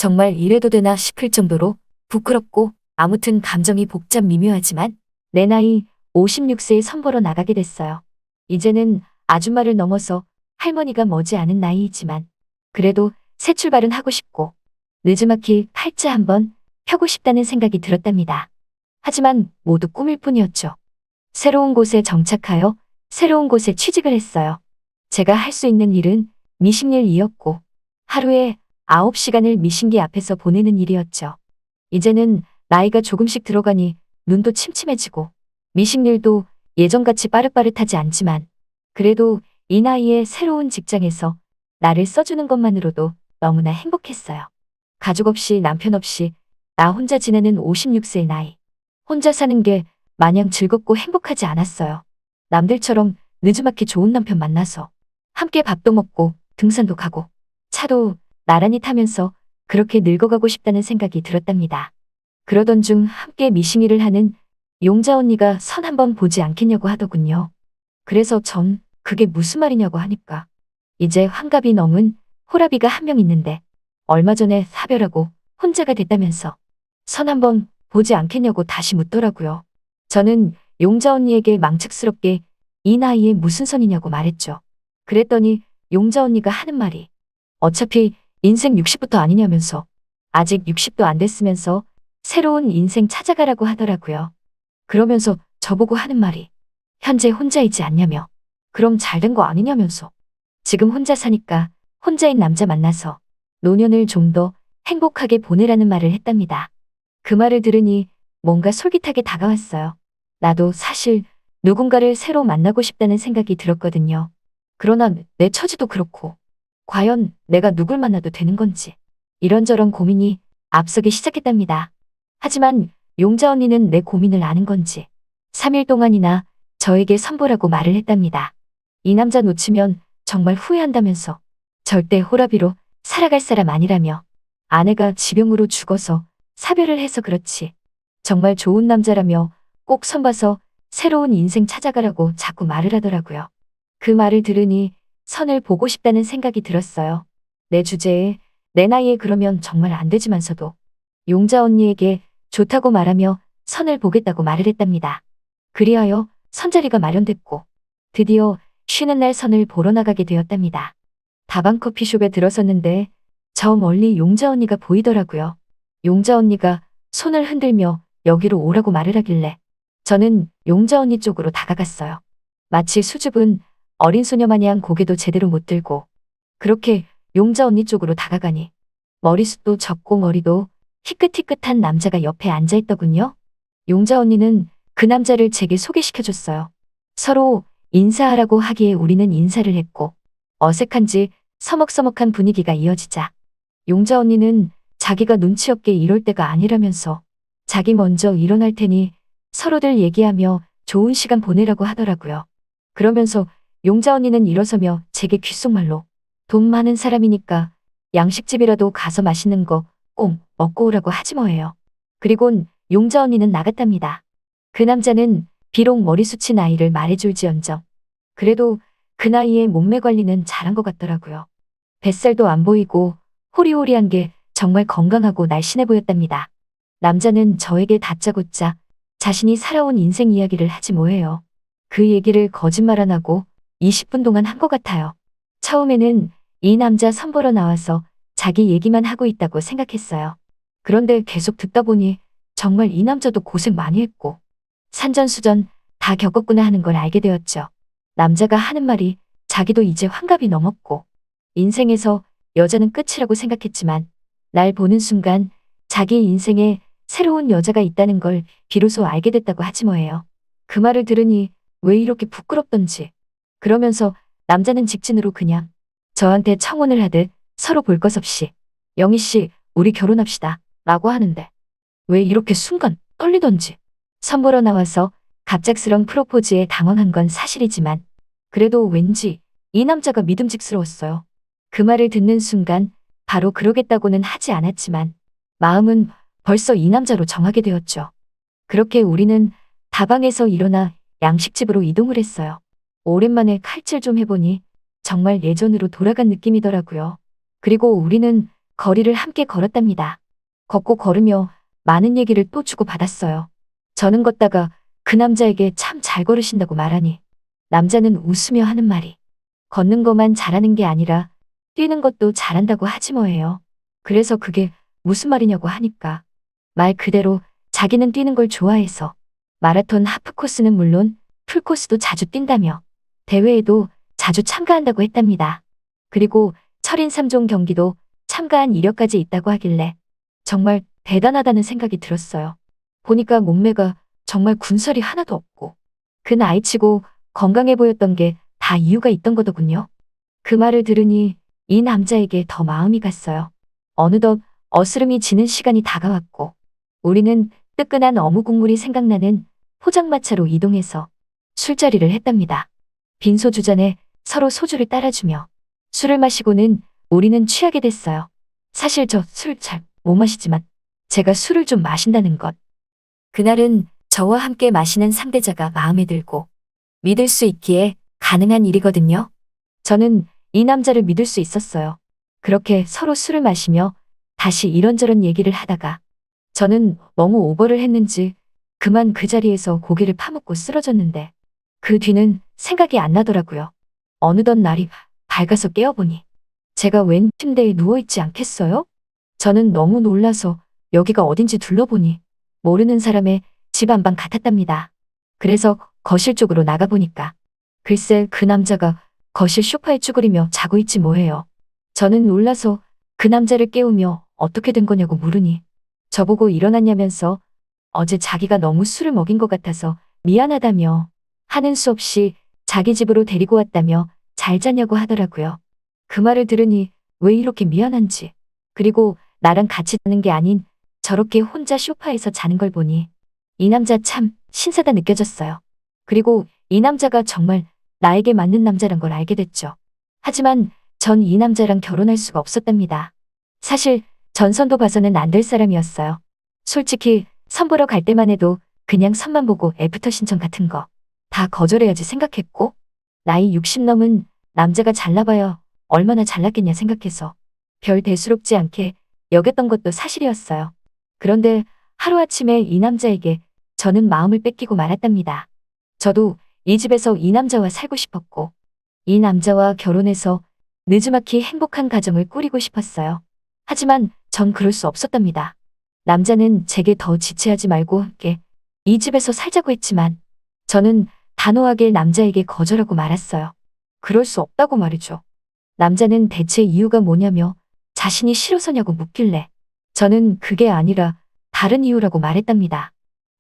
정말 이래도 되나 싶을 정도로 부끄럽고 아무튼 감정이 복잡 미묘하지만 내 나이 56세에 선보러 나가게 됐어요. 이제는 아줌마를 넘어서 할머니가 머지않은 나이이지만 그래도 새 출발은 하고 싶고 느지막이 팔자 한번 펴고 싶다는 생각이 들었답니다. 하지만 모두 꿈일 뿐이었죠. 새로운 곳에 정착하여 새로운 곳에 취직을 했어요. 제가 할 수 있는 일은 미싱일이었고 하루에 9시간을 미싱기 앞에서 보내는 일이었죠. 이제는 나이가 조금씩 들어가니 눈도 침침해지고 미싱일도 예전같이 빠릇빠릇하지 않지만 그래도 이 나이에 새로운 직장에서 나를 써주는 것만으로도 너무나 행복했어요. 가족 없이 남편 없이 나 혼자 지내는 56세의 나이. 혼자 사는 게 마냥 즐겁고 행복하지 않았어요. 남들처럼 느지막이 좋은 남편 만나서 함께 밥도 먹고 등산도 가고 차도 나란히 타면서 그렇게 늙어가고 싶다는 생각이 들었답니다. 그러던 중 함께 미싱일을 하는 용자 언니가 선 한번 보지 않겠냐고 하더군요. 그래서 전 그게 무슨 말이냐고 하니까 이제 환갑이 넘은 호라비가 한 명 있는데 얼마 전에 사별하고 혼자가 됐다면서 선 한번 보지 않겠냐고 다시 묻더라고요. 저는 용자 언니에게 망측스럽게 이 나이에 무슨 선이냐고 말했죠. 그랬더니 용자 언니가 하는 말이 어차피 인생 60부터 아니냐면서 아직 60도 안 됐으면서 새로운 인생 찾아가라고 하더라고요. 그러면서 저보고 하는 말이 현재 혼자이지 않냐며 그럼 잘된 거 아니냐면서 지금 혼자 사니까 혼자인 남자 만나서 노년을 좀 더 행복하게 보내라는 말을 했답니다. 그 말을 들으니 뭔가 솔깃하게 다가왔어요. 나도 사실 누군가를 새로 만나고 싶다는 생각이 들었거든요. 그러나 내 처지도 그렇고 과연 내가 누굴 만나도 되는 건지 이런저런 고민이 앞서기 시작했답니다. 하지만 용자 언니는 내 고민을 아는 건지 3일 동안이나 저에게 선보라고 말을 했답니다. 이 남자 놓치면 정말 후회한다면서 절대 호라비로 살아갈 사람 아니라며 아내가 지병으로 죽어서 사별을 해서 그렇지 정말 좋은 남자라며 꼭 선봐서 새로운 인생 찾아가라고 자꾸 말을 하더라고요. 그 말을 들으니 선을 보고 싶다는 생각이 들었어요. 내 주제에 내 나이에 그러면 정말 안 되지만서도 용자 언니에게 좋다고 말하며 선을 보겠다고 말을 했답니다. 그리하여 선자리가 마련됐고 드디어 쉬는 날 선을 보러 나가게 되었답니다. 다방 커피숍에 들어섰는데 저 멀리 용자 언니가 보이더라고요. 용자 언니가 손을 흔들며 여기로 오라고 말을 하길래 저는 용자 언니 쪽으로 다가갔어요. 마치 수줍은 어린 소녀 마냥 고개도 제대로 못 들고 그렇게 용자 언니 쪽으로 다가가니 머리숱도 적고 머리도 희끗희끗한 남자가 옆에 앉아있더군요. 용자 언니는 그 남자를 제게 소개시켜줬어요. 서로 인사하라고 하기에 우리는 인사를 했고 어색한지 서먹서먹한 분위기가 이어지자 용자 언니는 자기가 눈치 없게 이럴 때가 아니라면서 자기 먼저 일어날 테니 서로들 얘기하며 좋은 시간 보내라고 하더라고요. 그러면서 용자 언니는 일어서며 제게 귓속말로 돈 많은 사람이니까 양식집이라도 가서 맛있는 거 꼭 먹고 오라고 하지 뭐예요. 그리곤 용자 언니는 나갔답니다. 그 남자는 비록 머리숱이 나이를 말해줄지언정 그래도 그 나이에 몸매 관리는 잘한 것 같더라고요. 뱃살도 안 보이고 호리호리한 게 정말 건강하고 날씬해 보였답니다. 남자는 저에게 다짜고짜 자신이 살아온 인생 이야기를 하지 뭐예요. 그 얘기를 거짓말 안 하고 20분 동안 한 것 같아요. 처음에는 이 남자 선보러 나와서 자기 얘기만 하고 있다고 생각했어요. 그런데 계속 듣다 보니 정말 이 남자도 고생 많이 했고 산전수전 다 겪었구나 하는 걸 알게 되었죠. 남자가 하는 말이 자기도 이제 환갑이 넘었고 인생에서 여자는 끝이라고 생각했지만 날 보는 순간 자기 인생에 새로운 여자가 있다는 걸 비로소 알게 됐다고 하지 뭐예요. 그 말을 들으니 왜 이렇게 부끄럽던지 그러면서 남자는 직진으로 그냥 저한테 청혼을 하듯 서로 볼 것 없이 영희 씨 우리 결혼합시다 라고 하는데 왜 이렇게 순간 떨리던지 선보러 나와서 갑작스런 프로포즈에 당황한 건 사실이지만 그래도 왠지 이 남자가 믿음직스러웠어요. 그 말을 듣는 순간 바로 그러겠다고는 하지 않았지만 마음은 벌써 이 남자로 정하게 되었죠. 그렇게 우리는 다방에서 일어나 양식집으로 이동을 했어요. 오랜만에 칼질 좀 해보니 정말 예전으로 돌아간 느낌이더라고요. 그리고 우리는 거리를 함께 걸었답니다. 걷고 걸으며 많은 얘기를 또 주고받았어요. 저는 걷다가 그 남자에게 참 잘 걸으신다고 말하니 남자는 웃으며 하는 말이 걷는 것만 잘하는 게 아니라 뛰는 것도 잘한다고 하지 뭐예요. 그래서 그게 무슨 말이냐고 하니까 말 그대로 자기는 뛰는 걸 좋아해서 마라톤 하프코스는 물론 풀코스도 자주 뛴다며 대회에도 자주 참가한다고 했답니다. 그리고 철인 3종 경기도 참가한 이력까지 있다고 하길래 정말 대단하다는 생각이 들었어요. 보니까 몸매가 정말 군살이 하나도 없고 그 나이치고 건강해 보였던 게 다 이유가 있던 거더군요. 그 말을 들으니 이 남자에게 더 마음이 갔어요. 어느덧 어스름이 지는 시간이 다가왔고 우리는 뜨끈한 어묵 국물이 생각나는 포장마차로 이동해서 술자리를 했답니다. 빈 소주 잔에 서로 소주를 따라주며 술을 마시고는 우리는 취하게 됐어요. 사실 저 술 잘 못 마시지만 제가 술을 좀 마신다는 것. 그날은 저와 함께 마시는 상대자가 마음에 들고 믿을 수 있기에 가능한 일이거든요. 저는 이 남자를 믿을 수 있었어요. 그렇게 서로 술을 마시며 다시 이런저런 얘기를 하다가 저는 너무 오버를 했는지 그만 그 자리에서 고개를 파묻고 쓰러졌는데 그 뒤는 생각이 안 나더라고요. 어느덧 날이 밝아서 깨어보니 제가 웬 침대에 누워있지 않겠어요? 저는 너무 놀라서 여기가 어딘지 둘러보니 모르는 사람의 집 안방 같았답니다. 그래서 거실 쪽으로 나가보니까 글쎄 그 남자가 거실 소파에 쭈그리며 자고 있지 뭐예요. 저는 놀라서 그 남자를 깨우며 어떻게 된 거냐고 물으니 저보고 일어났냐면서 어제 자기가 너무 술을 먹인 것 같아서 미안하다며 하는 수 없이 자기 집으로 데리고 왔다며 잘 자냐고 하더라고요. 그 말을 들으니 왜 이렇게 미안한지 그리고 나랑 같이 자는 게 아닌 저렇게 혼자 소파에서 자는 걸 보니 이 남자 참 신사다 느껴졌어요. 그리고 이 남자가 정말 나에게 맞는 남자란 걸 알게 됐죠. 하지만 전 이 남자랑 결혼할 수가 없었답니다. 사실 전선도 봐서는 안 될 사람이었어요. 솔직히 선 보러 갈 때만 해도 그냥 선만 보고 애프터 신청 같은 거 다 거절해야지 생각했고 나이 60 넘은 남자가 잘나봐야 얼마나 잘났겠냐 생각해서 별 대수롭지 않게 여겼던 것도 사실이었어요. 그런데 하루아침에 이 남자에게 저는 마음을 뺏기고 말았답니다. 저도 이 집에서 이 남자와 살고 싶었고 이 남자와 결혼해서 느지막이 행복한 가정을 꾸리고 싶었어요. 하지만 전 그럴 수 없었답니다. 남자는 제게 더 지체하지 말고 함께 이 집에서 살자고 했지만 저는 단호하게 남자에게 거절하고 말았어요. 그럴 수 없다고 말이죠. 남자는 대체 이유가 뭐냐며 자신이 싫어서냐고 묻길래 저는 그게 아니라 다른 이유라고 말했답니다.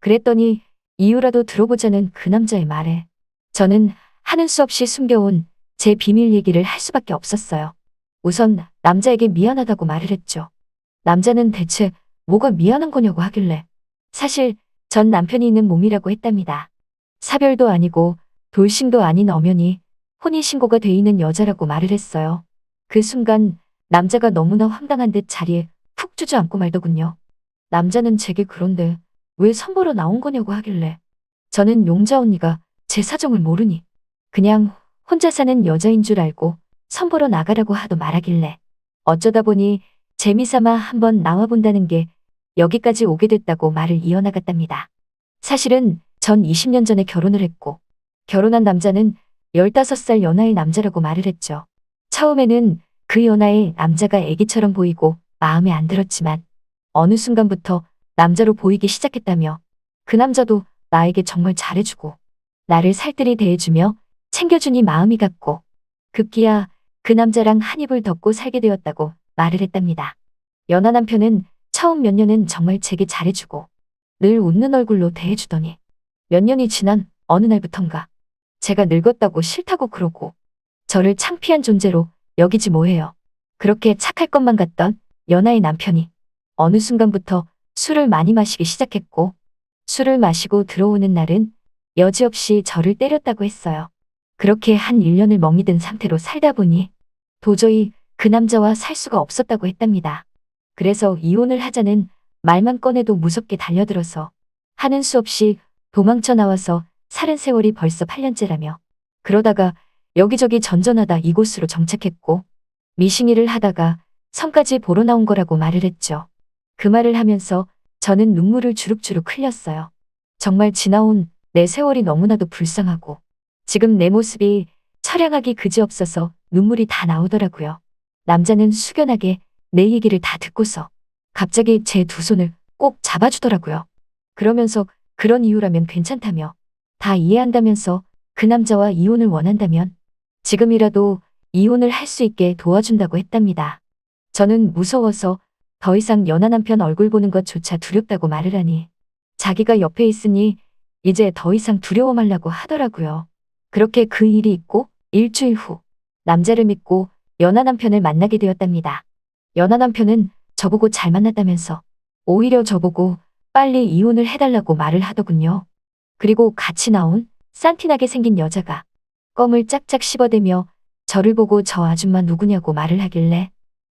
그랬더니 이유라도 들어보자는 그 남자의 말에 저는 하는 수 없이 숨겨온 제 비밀 얘기를 할 수밖에 없었어요. 우선 남자에게 미안하다고 말을 했죠. 남자는 대체 뭐가 미안한 거냐고 하길래 사실 전 남편이 있는 몸이라고 했답니다. 사별도 아니고 돌싱도 아닌 엄연히 혼인신고가 돼 있는 여자라고 말을 했어요. 그 순간 남자가 너무나 황당한 듯 자리에 푹 주저앉고 말더군요. 남자는 제게 그런데 왜 선보러 나온 거냐고 하길래 저는 용자 언니가 제 사정을 모르니 그냥 혼자 사는 여자인 줄 알고 선보러 나가라고 하도 말하길래 어쩌다 보니 재미삼아 한번 나와본다는 게 여기까지 오게 됐다고 말을 이어나갔답니다. 사실은 전 20년 전에 결혼을 했고 결혼한 남자는 15살 연하의 남자라고 말을 했죠. 처음에는 그 연하의 남자가 애기처럼 보이고 마음에 안 들었지만 어느 순간부터 남자로 보이기 시작했다며 그 남자도 나에게 정말 잘해주고 나를 살뜰히 대해주며 챙겨주니 마음이 갔고 급기야 그 남자랑 한 입을 덮고 살게 되었다고 말을 했답니다. 연하 남편은 처음 몇 년은 정말 제게 잘해주고 늘 웃는 얼굴로 대해주더니 몇 년이 지난 어느 날부턴가 제가 늙었다고 싫다고 그러고 저를 창피한 존재로 여기지 뭐해요. 그렇게 착할 것만 같던 연하의 남편이 어느 순간부터 술을 많이 마시기 시작했고 술을 마시고 들어오는 날은 여지없이 저를 때렸다고 했어요. 그렇게 한 1년을 멍이 든 상태로 살다 보니 도저히 그 남자와 살 수가 없었다고 했답니다. 그래서 이혼을 하자는 말만 꺼내도 무섭게 달려들어서 하는 수 없이 도망쳐 나와서 살은 세월이 벌써 8년째라며 그러다가 여기저기 전전하다 이곳으로 정착했고 미싱 일을 하다가 성까지 보러 나온 거라고 말을 했죠. 그 말을 하면서 저는 눈물을 주룩주룩 흘렸어요. 정말 지나온 내 세월이 너무나도 불쌍하고 지금 내 모습이 처량하기 그지없어서 눈물이 다 나오더라고요. 남자는 숙연하게 내 얘기를 다 듣고서 갑자기 제 두 손을 꼭 잡아주더라고요. 그러면서 그런 이유라면 괜찮다며, 다 이해한다면서 그 남자와 이혼을 원한다면 지금이라도 이혼을 할 수 있게 도와준다고 했답니다. 저는 무서워서 더 이상 연하 남편 얼굴 보는 것조차 두렵다고 말을 하니 자기가 옆에 있으니 이제 더 이상 두려워 말라고 하더라고요. 그렇게 그 일이 있고 일주일 후 남자를 믿고 연하 남편을 만나게 되었답니다. 연하 남편은 저보고 잘 만났다면서 오히려 저보고 빨리 이혼을 해달라고 말을 하더군요. 그리고 같이 나온 산티나게 생긴 여자가 껌을 짝짝 씹어대며 저를 보고 저 아줌마 누구냐고 말을 하길래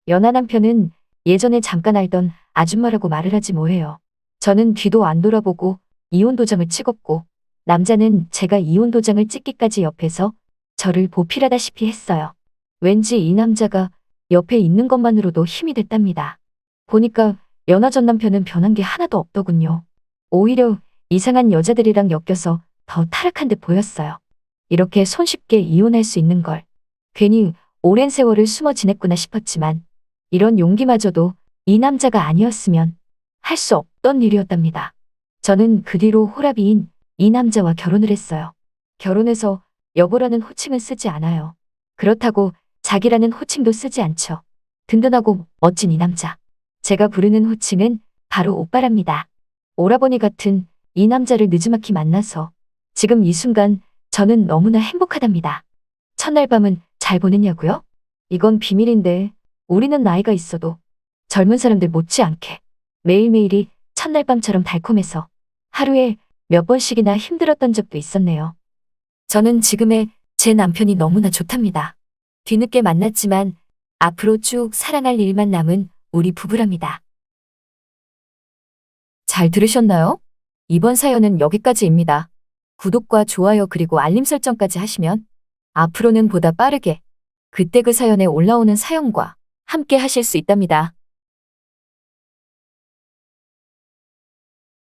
연하 남편은 예전에 잠깐 알던 아줌마라고 말을 하지 뭐해요. 저는 뒤도 안 돌아보고 이혼 도장을 찍었고 남자는 제가 이혼 도장을 찍기까지 옆에서 저를 보필하다시피 했어요. 왠지 이 남자가 옆에 있는 것만으로도 힘이 됐답니다. 보니까 연하 전 남편은 변한 게 하나도 없더군요. 오히려 이상한 여자들이랑 엮여서 더 타락한 듯 보였어요. 이렇게 손쉽게 이혼할 수 있는 걸 괜히 오랜 세월을 숨어 지냈구나 싶었지만 이런 용기마저도 이 남자가 아니었으면 할 수 없던 일이었답니다. 저는 그 뒤로 호라비인 이 남자와 결혼을 했어요. 결혼해서 여보라는 호칭을 쓰지 않아요. 그렇다고 자기라는 호칭도 쓰지 않죠. 든든하고 멋진 이 남자. 제가 부르는 호칭은 바로 오빠랍니다. 오라버니 같은 이 남자를 느지막이 만나서 지금 이 순간 저는 너무나 행복하답니다. 첫날 밤은 잘 보냈냐고요? 이건 비밀인데 우리는 나이가 있어도 젊은 사람들 못지않게 매일매일이 첫날 밤처럼 달콤해서 하루에 몇 번씩이나 힘들었던 적도 있었네요. 저는 지금의 제 남편이 너무나 좋답니다. 뒤늦게 만났지만 앞으로 쭉 사랑할 일만 남은 우리 부부랍니다. 잘 들으셨나요? 이번 사연은 여기까지입니다. 구독과 좋아요 그리고 알림 설정까지 하시면 앞으로는 보다 빠르게 그때 그 사연에 올라오는 사연과 함께 하실 수 있답니다.